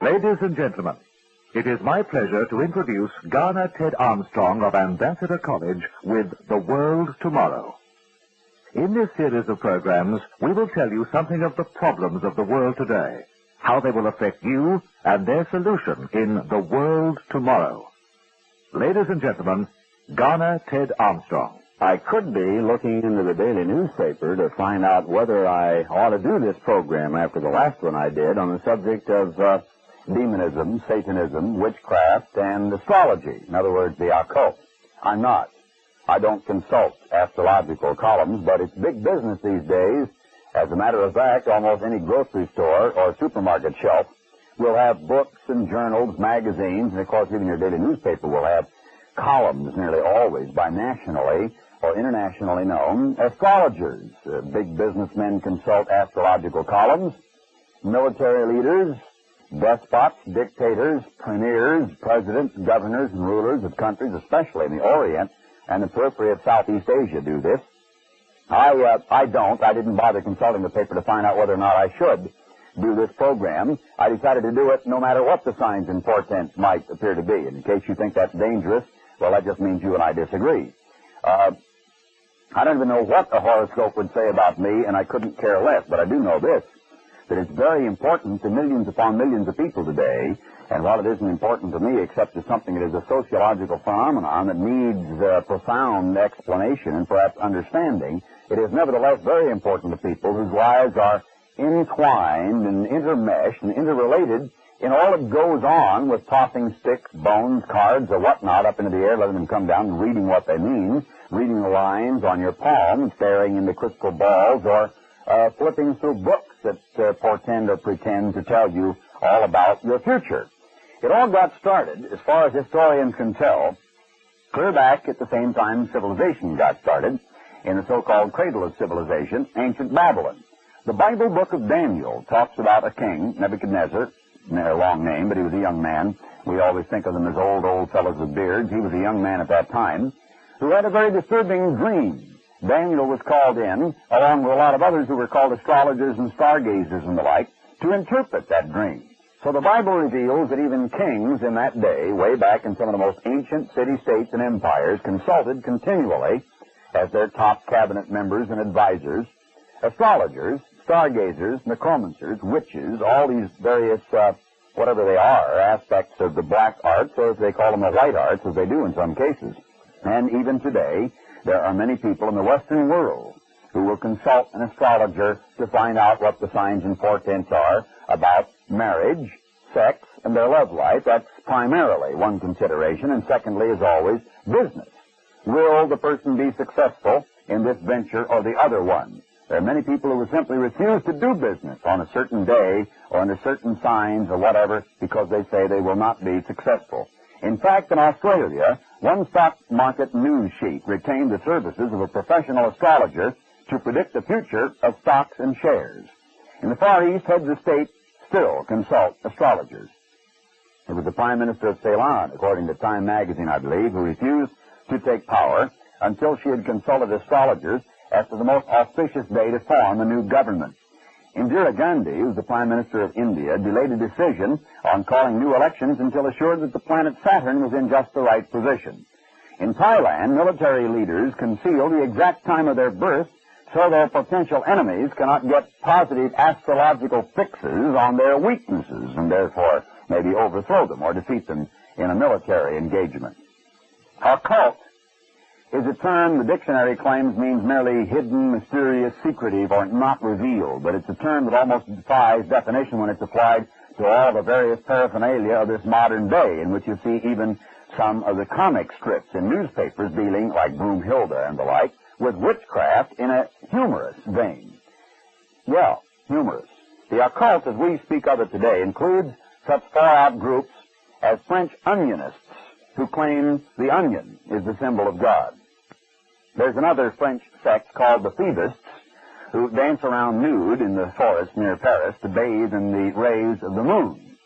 Ladies and gentlemen, it is my pleasure to introduce Garner Ted Armstrong of Ambassador College with The World Tomorrow. In this series of programs, we will tell you something of the problems of the world today, how they will affect you, and their solution in The World Tomorrow. Ladies and gentlemen, Garner Ted Armstrong. I could be looking into the daily newspaper to find out whether I ought to do this program after the last one I did on the subject of demonism, satanism, witchcraft, and astrology. In other words, the occult. I'm not. I don't consult astrological columns, but it's big business these days. As a matter of fact, almost any grocery store or supermarket shelf will have books and journals, magazines, and of course even your daily newspaper will have columns nearly always by nationally or internationally known astrologers. Big businessmen consult astrological columns. Military leaders, despots, dictators, premiers, presidents, governors, and rulers of countries, especially in the Orient and the periphery of Southeast Asia, do this. I don't. I didn't bother consulting the paper to find out whether or not I should do this program. I decided to do it no matter what the signs and portents might appear to be. And in case you think that's dangerous, well, that just means you and I disagree. I don't even know what a horoscope would say about me, and I couldn't care less, but I do know this, that it's very important to millions upon millions of people today, and while it isn't important to me except as something that is a sociological phenomenon that needs profound explanation and perhaps understanding, it is nevertheless very important to people whose lives are entwined and intermeshed and interrelated in all that goes on with tossing sticks, bones, cards, or whatnot up into the air, letting them come down and reading what they mean, reading the lines on your palm, staring into crystal balls, or flipping through books that portend or pretend to tell you all about your future. It all got started, as far as historians can tell, clear back at the same time civilization got started, in the so-called cradle of civilization, ancient Babylon. The Bible book of Daniel talks about a king, Nebuchadnezzar, a long name, but he was a young man. We always think of them as old fellows with beards. He was a young man at that time who had a very disturbing dream. Daniel was called in, along with a lot of others who were called astrologers and stargazers and the like, to interpret that dream. So the Bible reveals that even kings in that day, way back in some of the most ancient city-states and empires, consulted continually, as their top cabinet members and advisors, astrologers, stargazers, necromancers, witches, all these various, whatever they are, aspects of the black arts, or as they call them the white arts, as they do in some cases. And even today, there are many people in the Western world who will consult an astrologer to find out what the signs and portents are about marriage, sex, and their love life. That's primarily one consideration. And secondly, as always, business. Will the person be successful in this venture or the other one? There are many people who will simply refuse to do business on a certain day or under certain signs or whatever because they say they will not be successful. In fact, in Australia, one stock market news sheet retained the services of a professional astrologer to predict the future of stocks and shares. In the Far East, heads of state still consult astrologers. It was the Prime Minister of Ceylon, according to Time magazine, I believe, who refused to take power until she had consulted astrologers as to the most auspicious day to form a new government. Indira Gandhi, who was the Prime Minister of India, delayed a decision on calling new elections until assured that the planet Saturn was in just the right position. In Thailand, military leaders conceal the exact time of their birth so their potential enemies cannot get positive astrological fixes on their weaknesses and therefore maybe overthrow them or defeat them in a military engagement. Occult is a term the dictionary claims means merely hidden, mysterious, secretive, or not revealed, but it's a term that almost defies definition when it's applied to all the various paraphernalia of this modern day, in which you see even some of the comic strips in newspapers dealing, like Broomhilda and the like, with witchcraft in a humorous vein. Yeah, humorous. The occult, as we speak of it today, includes such far-out groups as French onionists, who claim the onion is the symbol of God. There's another French sect called the Phoebists, who dance around nude in the forest near Paris to bathe in the rays of the moon.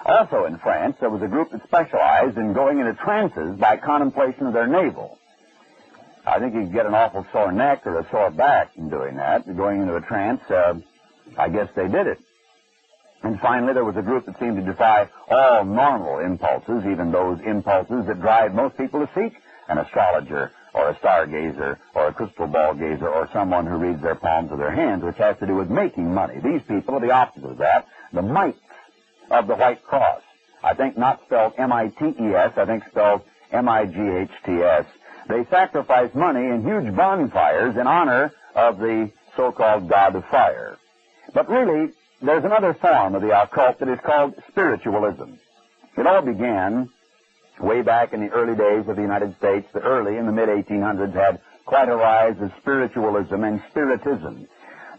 Also in France, there was a group that specialized in going into trances by contemplation of their navel. I think you could get an awful sore neck or a sore back in doing that, going into a trance. I guess they did it. And finally, there was a group that seemed to defy all normal impulses, even those impulses that drive most people to seek an astrologer or a stargazer or a crystal ball gazer or someone who reads their palms of their hands, which has to do with making money. These people are the opposite of that, the mites of the White Cross. I think not spelled M-I-T-E-S, I think spelled M-I-G-H-T-S. They sacrifice money in huge bonfires in honor of the so-called God of Fire. But really, there's another form of the occult that is called spiritualism. It all began way back in the early days of the United States. The early, in the mid-1800s, had quite a rise of spiritualism and spiritism.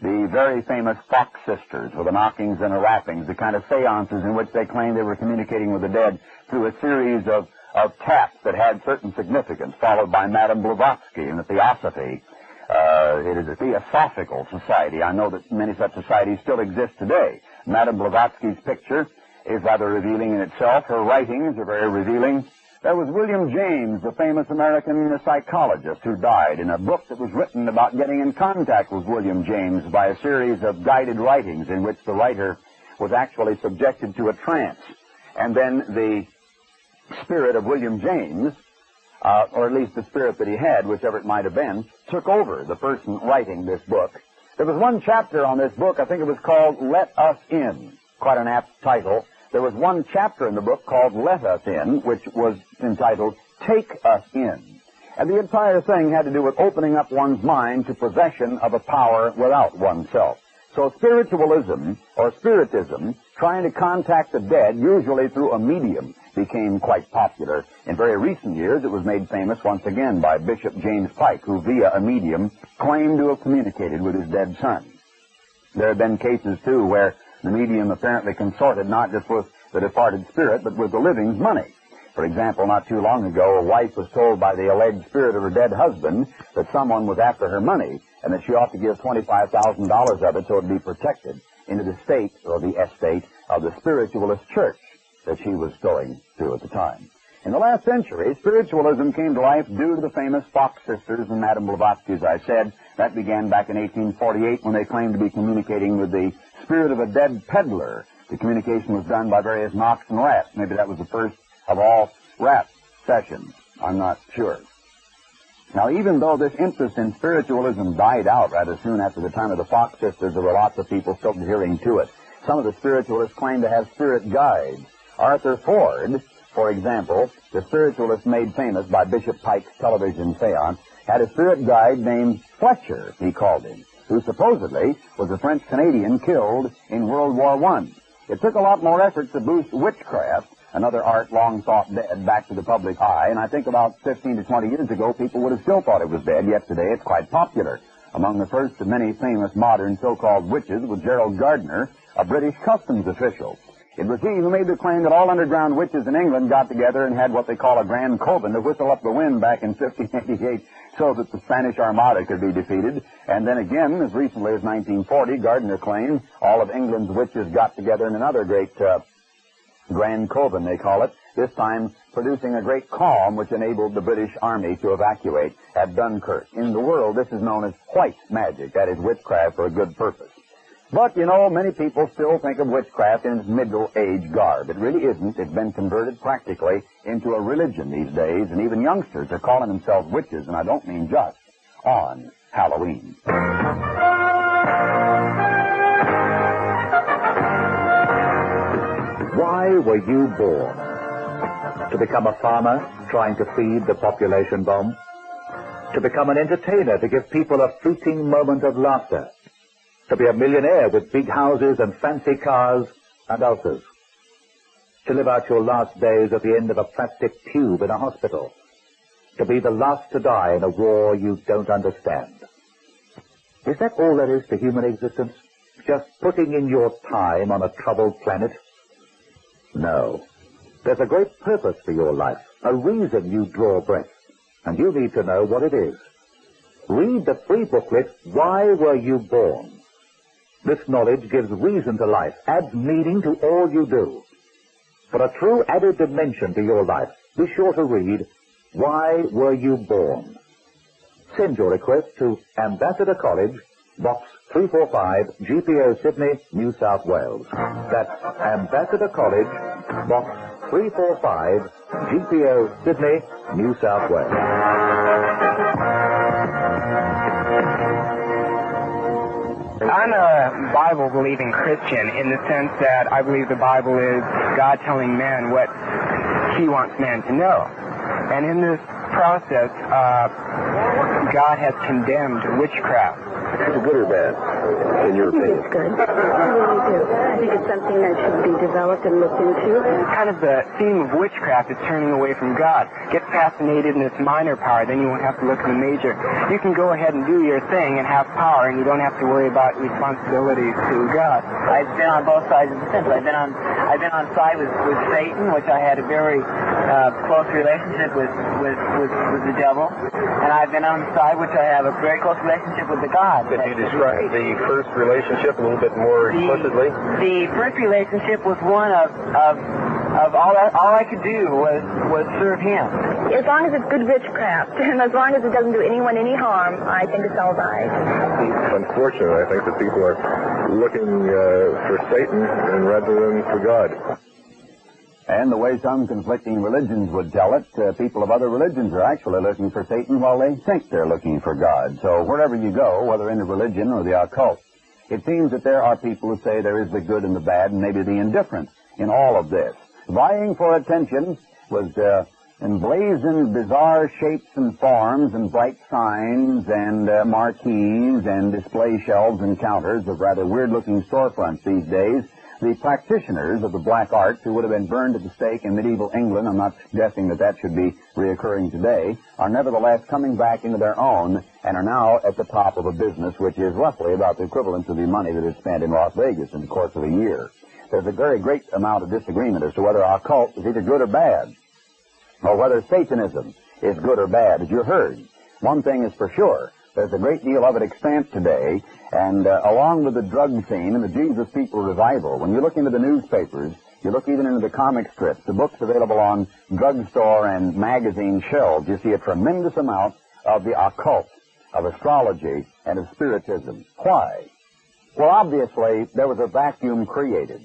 The very famous Fox sisters, with the knockings and the rappings, the kind of seances in which they claimed they were communicating with the dead through a series of taps that had certain significance, followed by Madame Blavatsky and the Theosophy. It is a Theosophical society. I know that many such societies still exist today. Madame Blavatsky's picture is rather revealing in itself. Her writings are very revealing. There was William James, the famous American psychologist, who died in a book that was written about getting in contact with William James by a series of guided writings in which the writer was actually subjected to a trance. And then the spirit of William James, or at least the spirit that he had, whichever it might have been, took over the person writing this book. There was one chapter on this book, I think it was called Let Us In, quite an apt title. There was one chapter in the book called Let Us In, which was entitled Take Us In. And the entire thing had to do with opening up one's mind to possession of a power without oneself. So spiritualism, or spiritism, trying to contact the dead, usually through a medium, became quite popular. In very recent years, it was made famous once again by Bishop James Pike, who via a medium claimed to have communicated with his dead son. There have been cases, too, where the medium apparently consorted not just with the departed spirit, but with the living's money. For example, not too long ago, a wife was told by the alleged spirit of her dead husband that someone was after her money and that she ought to give $25,000 of it so it would be protected into the state, or the estate, of the spiritualist church that she was going to at the time. In the last century, spiritualism came to life due to the famous Fox sisters and Madame Blavatsky, as I said. That began back in 1848 when they claimed to be communicating with the spirit of a dead peddler. The communication was done by various knocks and raps. Maybe that was the first of all rap sessions. I'm not sure. Now, even though this interest in spiritualism died out rather soon after the time of the Fox sisters, there were lots of people still adhering to it. Some of the spiritualists claim to have spirit guides. Arthur Ford, for example, the spiritualist made famous by Bishop Pike's television seance, had a spirit guide named Fletcher, he called him, who supposedly was a French-Canadian killed in World War I. It took a lot more effort to boost witchcraft, another art long thought dead, back to the public eye, and I think about 15 to 20 years ago people would have still thought it was dead, yet today it's quite popular. Among the first of many famous modern so-called witches was Gerald Garner, a British customs official. It was he who made the claim that all underground witches in England got together and had what they call a grand coven to whistle up the wind back in 1588 so that the Spanish Armada could be defeated. And then again, as recently as 1940, Gardner claimed all of England's witches got together in another great grand coven, they call it, this time producing a great calm which enabled the British Army to evacuate at Dunkirk. In the world, this is known as white magic, that is witchcraft for a good purpose. But, you know, many people still think of witchcraft in its middle-age garb. It really isn't. It's been converted practically into a religion these days, and even youngsters are calling themselves witches, and I don't mean just on Halloween. Why were you born? To become a farmer trying to feed the population bomb? To become an entertainer to give people a fleeting moment of laughter? To be a millionaire with big houses and fancy cars and ulcers? To live out your last days at the end of a plastic tube in a hospital? To be the last to die in a war you don't understand? Is that all there is to human existence? Just putting in your time on a troubled planet? No. There's a great purpose for your life, a reason you draw breath, and you need to know what it is. Read the free booklet, Why Were You Born? This knowledge gives reason to life, adds meaning to all you do. For a true added dimension to your life, be sure to read, Why Were You Born? Send your request to Ambassador College, Box 345, GPO Sydney, New South Wales. That's Ambassador College, Box 345, GPO Sydney, New South Wales. I'm a Bible-believing Christian in the sense that I believe the Bible is God telling man what he wants man to know. And in this process, God has condemned witchcraft. Is it good or bad, in your opinion? It's good. I really do. I think it's something that should be developed and looked into. Kind of the theme of witchcraft is turning away from God. Get fascinated in its minor power, then you won't have to look at the major. You can go ahead and do your thing and have power, and you don't have to worry about responsibilities to God. I've been on both sides of the fence. I've been on side with Satan, which I had a very close relationship with the devil, and I've been on the side which I have a very close relationship with the God. Could you describe the first relationship a little bit more explicitly? The first relationship was one of all I could do was serve him. As long as it's good witchcraft, and as long as it doesn't do anyone any harm, I think it's all right. Unfortunately, I think that people are looking for Satan rather than for God. And the way some conflicting religions would tell it, people of other religions are actually looking for Satan while they think they're looking for God. So wherever you go, whether into religion or the occult, it seems that there are people who say there is the good and the bad and maybe the indifferent in all of this. Vying for attention was emblazoned bizarre shapes and forms and bright signs and marquees and display shelves and counters of rather weird-looking storefronts these days. The practitioners of the black arts who would have been burned at the stake in medieval England, I'm not suggesting that that should be reoccurring today, are nevertheless coming back into their own and are now at the top of a business which is roughly about the equivalent of the money that is spent in Las Vegas in the course of a year. There's a very great amount of disagreement as to whether our cult is either good or bad, or whether Satanism is good or bad, as you heard. One thing is for sure. There's a great deal of it extant today, and along with the drug scene and the Jesus People revival, when you look into the newspapers, you look even into the comic strips, the books available on drugstore and magazine shelves, you see a tremendous amount of the occult, of astrology, and of spiritism. Why? Well, obviously, there was a vacuum created,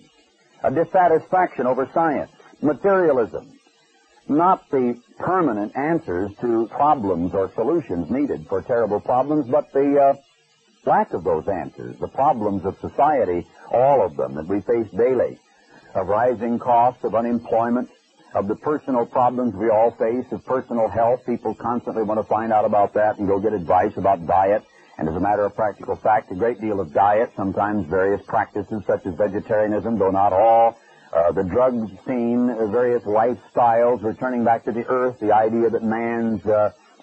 a dissatisfaction over science, materialism, not the permanent answers to problems or solutions needed for terrible problems, but the lack of those answers, the problems of society, all of them that we face daily, of rising costs, of unemployment, of the personal problems we all face, of personal health. People constantly want to find out about that and go get advice about diet. And as a matter of practical fact, a great deal of diet, sometimes various practices such as vegetarianism, though not all, the drug scene, various lifestyles, returning back to the earth, the idea that man's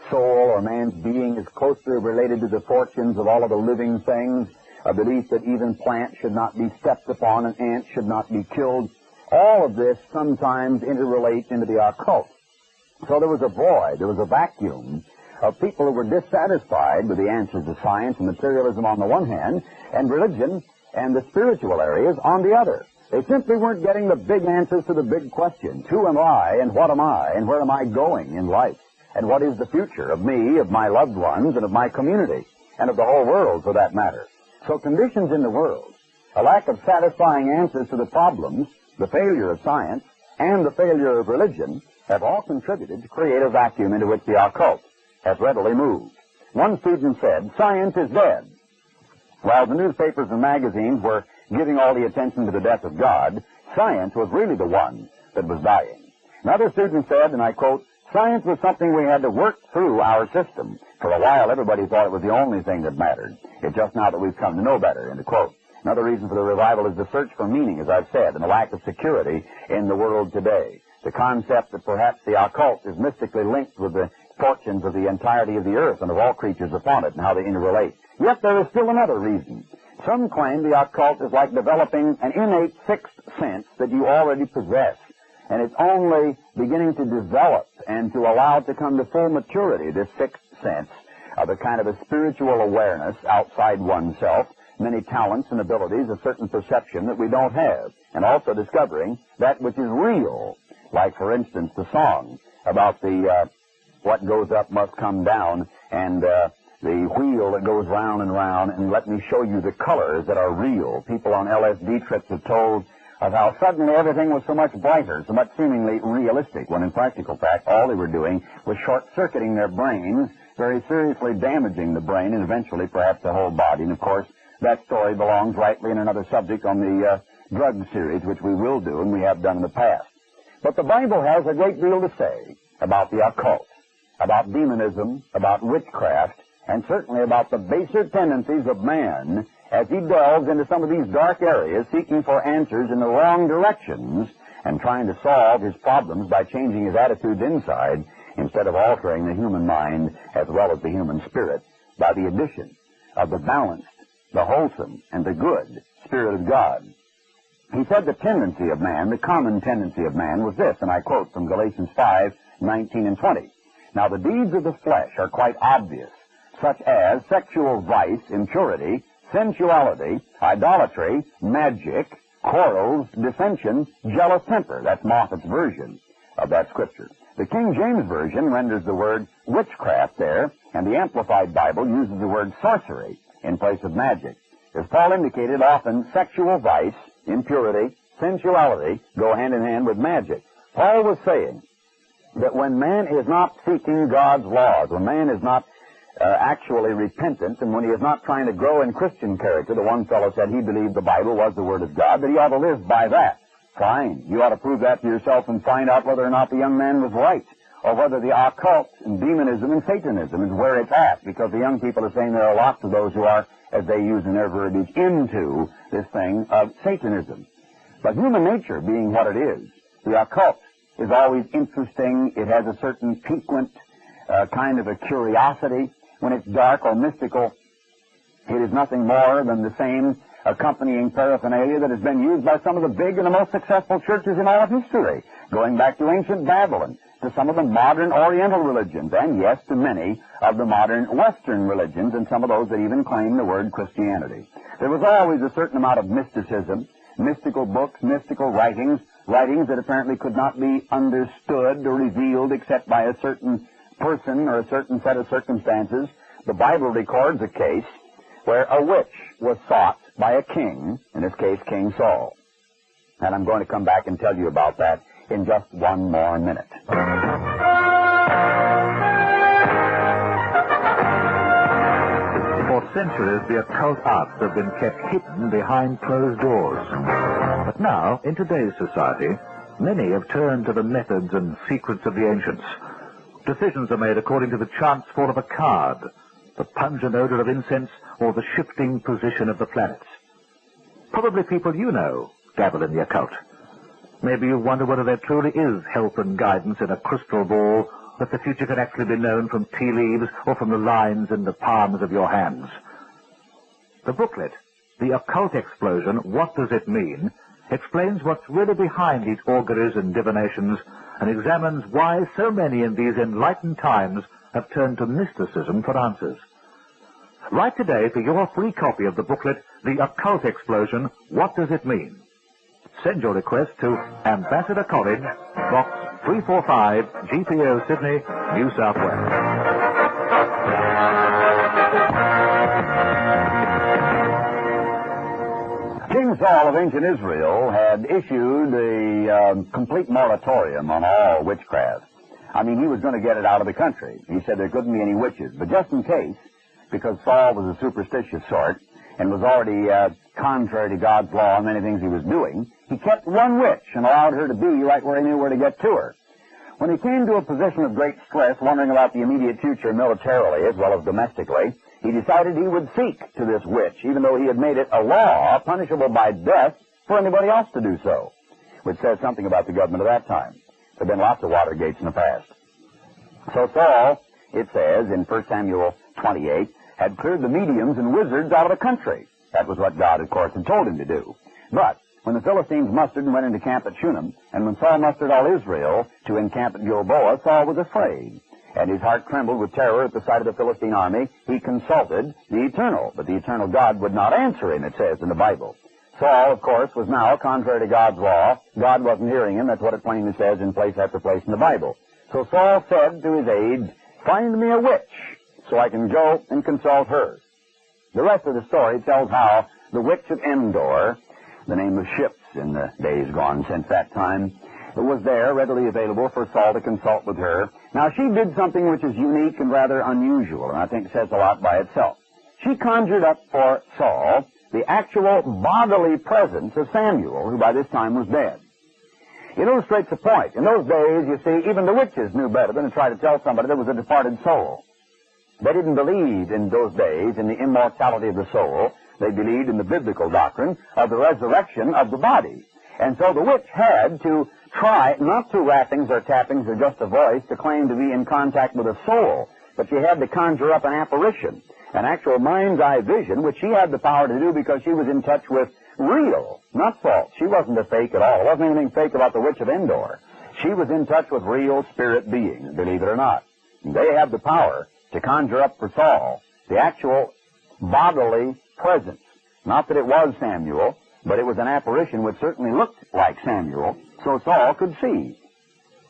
soul or man's being is closely related to the fortunes of all of the living things, a belief that even plants should not be stepped upon and ants should not be killed. All of this sometimes interrelates into the occult. So there was a void, there was a vacuum of people who were dissatisfied with the answers of science and materialism on the one hand, and religion and the spiritual areas on the other. They simply weren't getting the big answers to the big questions. Who am I, and what am I, and where am I going in life? And what is the future of me, of my loved ones, and of my community, and of the whole world, for that matter? So conditions in the world, a lack of satisfying answers to the problems, the failure of science, and the failure of religion have all contributed to create a vacuum into which the occult has readily moved. One student said, "Science is dead." While the newspapers and magazines were giving all the attention to the death of God, science was really the one that was dying. Another student said, and I quote, "Science was something we had to work through our system. For a while, everybody thought it was the only thing that mattered. It's just now that we've come to know better," end of quote. Another reason for the revival is the search for meaning, as I've said, and the lack of security in the world today. The concept that perhaps the occult is mystically linked with the fortunes of the entirety of the earth and of all creatures upon it and how they interrelate. Yet there is still another reason. Some claim the occult is like developing an innate sixth sense that you already possess, and it's only beginning to develop and to allow it to come to full maturity, this sixth sense of a kind of a spiritual awareness outside oneself, many talents and abilities, a certain perception that we don't have, and also discovering that which is real, like, for instance, the song about the what goes up must come down, and the wheel that goes round and round, and let me show you the colors that are real. People on LSD trips have told of how suddenly everything was so much brighter, so much seemingly realistic, when in practical fact all they were doing was short-circuiting their brains, very seriously damaging the brain and eventually perhaps the whole body. And of course, that story belongs rightly in another subject on the drug series, which we will do and we have done in the past. But the Bible has a great deal to say about the occult, about demonism, about witchcraft, and certainly about the baser tendencies of man as he delves into some of these dark areas, seeking for answers in the wrong directions and trying to solve his problems by changing his attitudes inside instead of altering the human mind as well as the human spirit by the addition of the balanced, the wholesome, and the good Spirit of God. He said the tendency of man, the common tendency of man, was this, and I quote from Galatians 5:19 and 20. Now the deeds of the flesh are quite obvious, such as sexual vice, impurity, sensuality, idolatry, magic, quarrels, dissension, jealous temper. That's Moffat's version of that scripture. The King James Version renders the word witchcraft there, and the Amplified Bible uses the word sorcery in place of magic. As Paul indicated, often sexual vice, impurity, sensuality go hand in hand with magic. Paul was saying that when man is not seeking God's laws, when man is not actually repentant, and when he is not trying to grow in Christian character, the one fellow said he believed the Bible was the Word of God, that he ought to live by that. Fine. You ought to prove that to yourself and find out whether or not the young man was right, or whether the occult and demonism and satanism is where it's at, because the young people are saying there are lots of those who are, as they use in their verbiage, into this thing of Satanism. But human nature being what it is, the occult is always interesting. It has a certain piquant kind of a curiosity. When it's dark or mystical, it is nothing more than the same accompanying paraphernalia that has been used by some of the big and the most successful churches in all of history, going back to ancient Babylon, to some of the modern Oriental religions, and yes, to many of the modern Western religions, and some of those that even claim the word Christianity. There was always a certain amount of mysticism, mystical books, mystical writings that apparently could not be understood or revealed except by a certain person or a certain set of circumstances. The Bible records a case where a witch was sought by a king, in this case King Saul. And I'm going to come back and tell you about that in just one more minute. For centuries, the occult arts have been kept hidden behind closed doors. But now, in today's society, many have turned to the methods and secrets of the ancients. Decisions are made according to the chance fall of a card, the pungent odor of incense, or the shifting position of the planets. Probably people you know dabble in the occult. Maybe you wonder whether there truly is help and guidance in a crystal ball, that the future can actually be known from tea leaves or from the lines in the palms of your hands. The booklet, The Occult Explosion, What Does It Mean?, explains what's really behind these auguries and divinations, and examines why so many in these enlightened times have turned to mysticism for answers. Write today for your free copy of the booklet, The Occult Explosion, What Does It Mean? Send your request to Ambassador College, Box 345, GPO, Sydney, New South Wales. King Saul of ancient Israel had issued a complete moratorium on all witchcraft. I mean, he was going to get it out of the country. He said there couldn't be any witches. But just in case, because Saul was a superstitious sort and was already contrary to God's law in many things he was doing, he kept one witch and allowed her to be right where he knew where to get to her. When he came to a position of great stress, wondering about the immediate future militarily as well as domestically, he decided he would seek to this witch, even though he had made it a law punishable by death for anybody else to do so, which says something about the government of that time. There have been lots of Watergates in the past. So Saul, it says in 1 Samuel 28, had cleared the mediums and wizards out of the country. That was what God, of course, had told him to do. But when the Philistines mustered and went into camp at Shunem, and when Saul mustered all Israel to encamp at Gilboa, Saul was afraid, and his heart trembled with terror at the sight of the Philistine army. He consulted the Eternal, but the Eternal God would not answer him, it says in the Bible. Saul, of course, was now contrary to God's law. God wasn't hearing him. That's what it plainly says in place after place in the Bible. So Saul said to his aides, "Find me a witch, so I can go and consult her. The rest of the story tells how the witch of Endor, the name of ships in the days gone since that time, was there readily available for Saul to consult with her. Now, she did something which is unique and rather unusual, and I think says a lot by itself. She conjured up for Saul the actual bodily presence of Samuel, who by this time was dead. It illustrates the point. In those days, you see, even the witches knew better than to try to tell somebody there was a departed soul. They didn't believe in those days in the immortality of the soul. They believed in the biblical doctrine of the resurrection of the body. And so the witch had to try, not through rappings or tappings or just a voice, to claim to be in contact with a soul, but she had to conjure up an apparition, an actual mind's eye vision, which she had the power to do because she was in touch with real, not false. She wasn't a fake at all. There wasn't anything fake about the witch of Endor. She was in touch with real spirit beings, believe it or not. And they had the power to conjure up for Saul the actual bodily presence. Not that it was Samuel, but it was an apparition which certainly looked like Samuel, so Saul could see.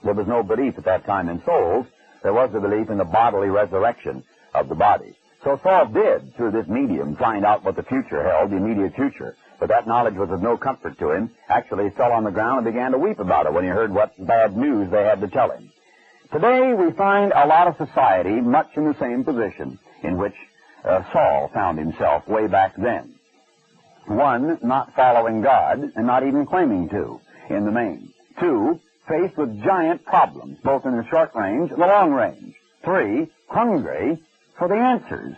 There was no belief at that time in souls. There was the belief in the bodily resurrection of the body. So Saul did, through this medium, find out what the future held, the immediate future. But that knowledge was of no comfort to him. Actually, he fell on the ground and began to weep about it when he heard what bad news they had to tell him. Today, we find a lot of society much in the same position in which Saul found himself way back then. One, not following God and not even claiming to in the main. Two, faced with giant problems, both in the short range and the long range. Three, hungry for the answers,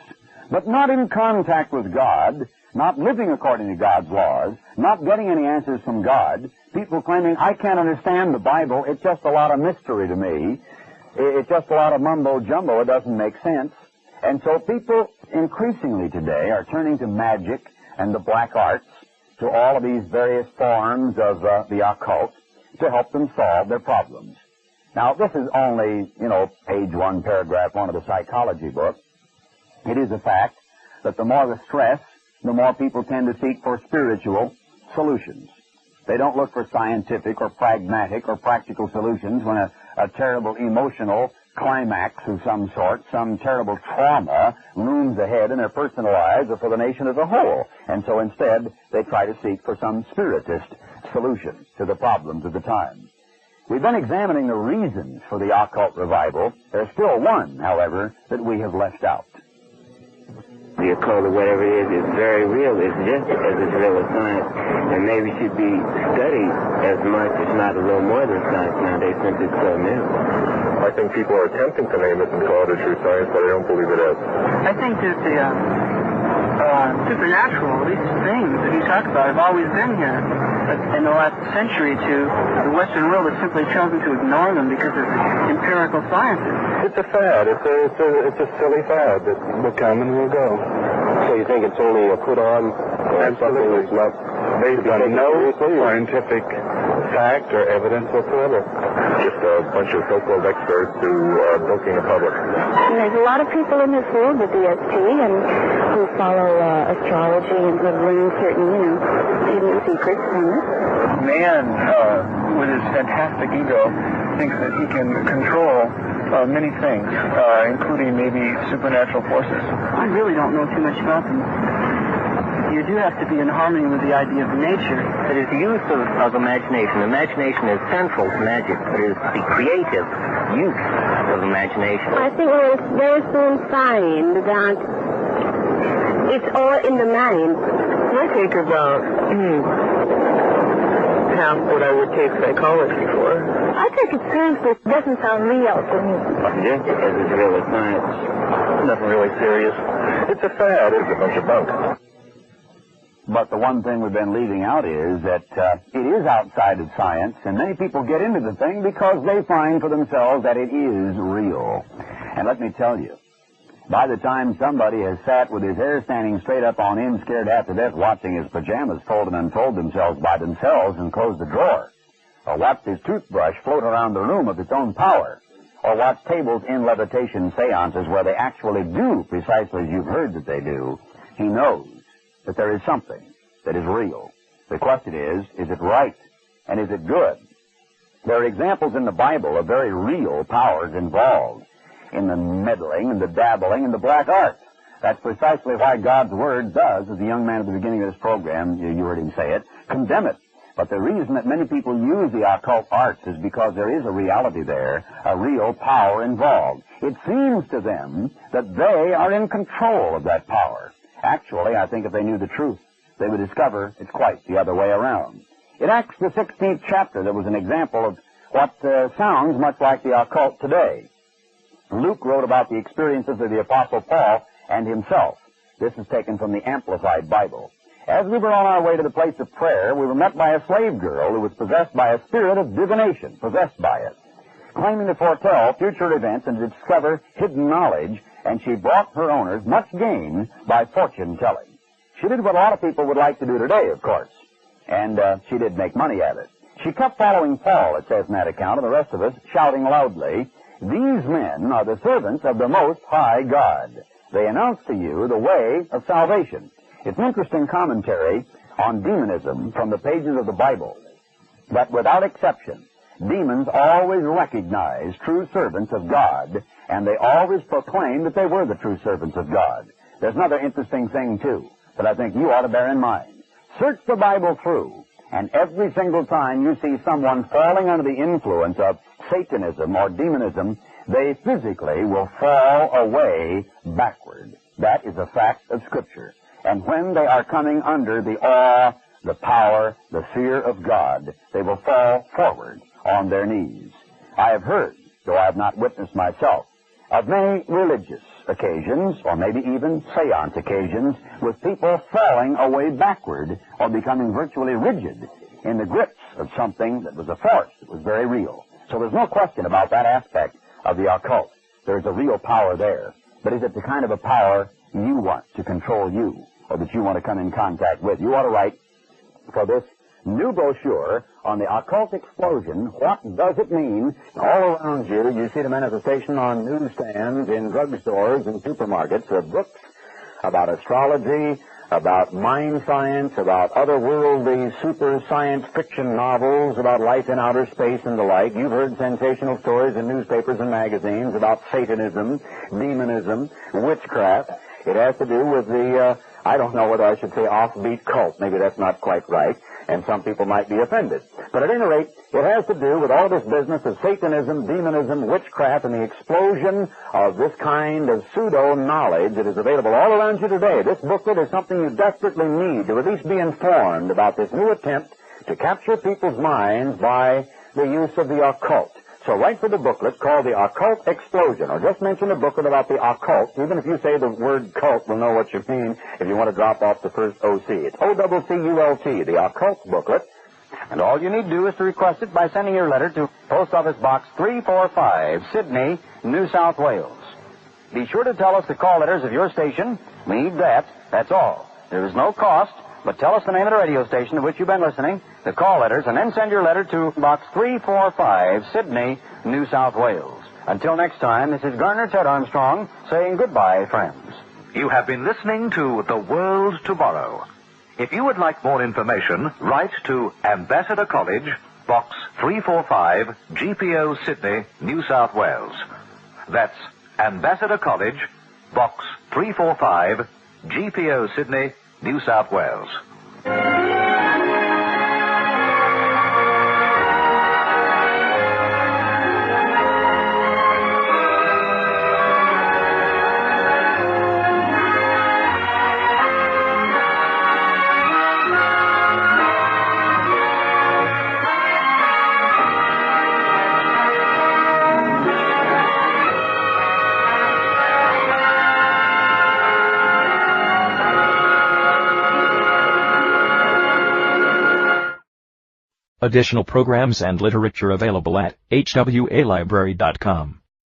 but not in contact with God, not living according to God's laws, not getting any answers from God. People claiming, I can't understand the Bible, it's just a lot of mystery to me. It's just a lot of mumbo-jumbo, it doesn't make sense. And so people increasingly today are turning to magic and the black arts, to all of these various forms of the occult, to help them solve their problems. Now, this is only, page 1, paragraph 1 of the psychology book. It is a fact that the more the stress, the more people tend to seek for spiritual solutions. They don't look for scientific or pragmatic or practical solutions when a terrible emotional climax of some sort, some terrible trauma looms ahead in their personal lives or for the nation as a whole. And so instead, they try to seek for some spiritist solution to the problems of the time. We've been examining the reasons for the occult revival. There's still one, however, that we have left out. The occult or whatever it is very real. It's just as real as science. And maybe should be studied as much, if not a little more than science nowadays, since it's so new. I think people are attempting to name it and call it a true science, but I don't believe it is. I think that the supernatural, these things that you talk about, have always been here. But in the last century or two, the Western world has simply chosen to ignore them because of empirical sciences. It's a fad. It's a silly fad that will come and will go. So you think it's only a put-on or something that's not based on no scientific fact or evidence whatsoever? Just a bunch of so-called experts who are bilking the public. And there's a lot of people in this world with DST and who follow astrology and have learned certain, hidden secrets from it. Man, with his fantastic ego, thinks that he can control many things, including maybe supernatural forces. I really don't know too much about them. You do have to be in harmony with the idea of nature. It is the use of imagination. Imagination is central to magic. It is the creative use of imagination. I think we'll very soon find that it's all in the mind. I think about half what I would take psychology for. I think it doesn't sound real to me. Just as it's real as science. Nothing really serious. It's a fad. It's a bunch of bunk. But the one thing we've been leaving out is that it is outside of science, and many people get into the thing because they find for themselves that it is real. And let me tell you, by the time somebody has sat with his hair standing straight up on end, scared half to death, watching his pajamas fold and unfold themselves by themselves and close the drawer, or watched his toothbrush float around the room of its own power, or watched tables in levitation seances where they actually do precisely as you've heard that they do, he knows that there is something that is real. The question is it right? And is it good? There are examples in the Bible of very real powers involved. in the meddling and the dabbling and the black arts. That's precisely why God's Word does, as the young man at the beginning of this program, you heard him say it, condemn it. But the reason that many people use the occult arts is because there is a reality there, a real power involved. It seems to them that they are in control of that power. Actually, I think if they knew the truth, they would discover it's quite the other way around. In Acts, the 16th chapter, there was an example of what sounds much like the occult today. Luke wrote about the experiences of the Apostle Paul and himself. This is taken from the Amplified Bible. As we were on our way to the place of prayer, we were met by a slave girl who was possessed by a spirit of divination, possessed by it, claiming to foretell future events and to discover hidden knowledge, and she brought her owners much gain by fortune-telling. She did what a lot of people would like to do today, of course, and she did make money at it. She kept following Paul, it says in that account, and the rest of us, shouting loudly, "These men are the servants of the Most High God. They announce to you the way of salvation." It's an interesting commentary on demonism from the pages of the Bible, that without exception, demons always recognize true servants of God, and they always proclaim that they were the true servants of God. There's another interesting thing, too, that I think you ought to bear in mind. Search the Bible through, and every single time you see someone falling under the influence of Satanism or demonism, they physically will fall away backward. That is a fact of Scripture. And when they are coming under the awe, the power, the fear of God, they will fall forward on their knees. I have heard, though I have not witnessed myself, of many religious occasions, or maybe even seance occasions, with people falling away backward or becoming virtually rigid in the grips of something that was a force that was very real. So there's no question about that aspect of the occult. There's a real power there. But is it the kind of a power you want to control you, or that you want to come in contact with? You ought to write for this new brochure on the occult explosion. What does it mean? All around you see the manifestation on newsstands, in drugstores, and supermarkets of books about astrology, about mind science, about otherworldly super science fiction novels, about life in outer space and the like. You've heard sensational stories in newspapers and magazines about Satanism, demonism, witchcraft. It has to do with the, I don't know whether I should say offbeat cult. Maybe that's not quite right, and some people might be offended. But at any rate, it has to do with all this business of Satanism, demonism, witchcraft, and the explosion of this kind of pseudo-knowledge that is available all around you today. This booklet is something you desperately need to at least be informed about this new attempt to capture people's minds by the use of the occult. So write for the booklet called The Occult Explosion, or just mention a booklet about the occult. Even if you say the word cult, we'll know what you mean if you want to drop off the first OC. It's O-double-C-U-L-T, The Occult Booklet. And all you need to do is to request it by sending your letter to Post Office Box 345, Sydney, New South Wales. Be sure to tell us the call letters of your station. We need that. That's all. There is no cost, but tell us the name of the radio station to which you've been listening, the call letters, and then send your letter to Box 345, Sydney, New South Wales. Until next time, this is Garner, Ted Armstrong, saying goodbye, friends. You have been listening to The World Tomorrow. If you would like more information, write to Ambassador College, Box 345, GPO, Sydney, New South Wales. That's Ambassador College, Box 345, GPO, Sydney, New South Wales. Additional programs and literature available at hwalibrary.com.